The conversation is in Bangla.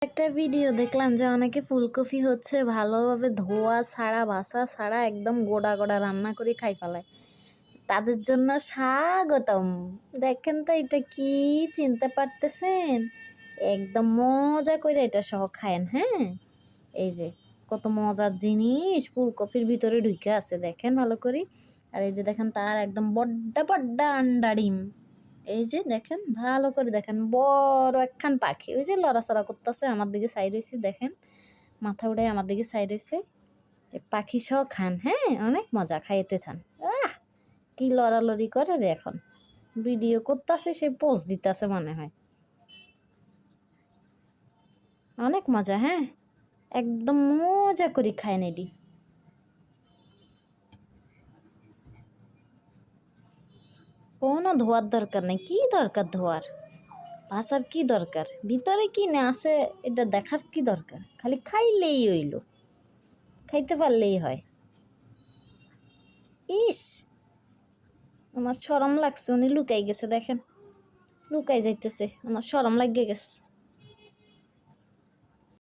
একটা ভিডিও দেখলাম যে অনেকে ফুলকপি হচ্ছে ভালোভাবে ধোয়া ছাড়া বাছা ছাড়া একদম গোটা গোটা রান্না করে খাই ফেলায়। তাদের জন্য স্বাগতম। দেখেন তো এটা কি চিনতে পারতেছেন? একদম মজা করে এটা সহ খায়েন। হ্যাঁ, এই যে কত মজার জিনিস ফুলকপির ভিতরে ঢুকে আছে, দেখেন ভালো করে। আর এই যে দেখেন তার একদম বড্ডা বড্ডা আন্ডা ডিম। এই যে দেখেন ভালো করে দেখেন, বড় একখান পাখি ওই যে লড়াচড়া করতেছে আমার দিকে সাইড হয়েছে, দেখেন মাথা উড়ে আমার দিকে সাইড হয়েছে। পাখি সহ খান, হ্যাঁ অনেক মজা, খাইতে থান। কি লড়ালড়ি করে রে, এখন ভিডিও করতেছে সে পোস্ট দিতেছে মনে হয়। অনেক মজা, হ্যাঁ একদম মজা করে খায় এডি। কোনো ধোয়ার দরকার নেই, কি দরকার ধোয়ার ভাষার কি দরকার, ভিতরে কি না আছে এটা দেখার কি দরকার, খালি খাইলেই হইল, খাইতে পারলেই হয়। ইস, আমার শরম লাগছে, উনি লুকাই গেছে, দেখেন লুকাই যাইতেছে, আমার শরম লাগিয়ে গেছে।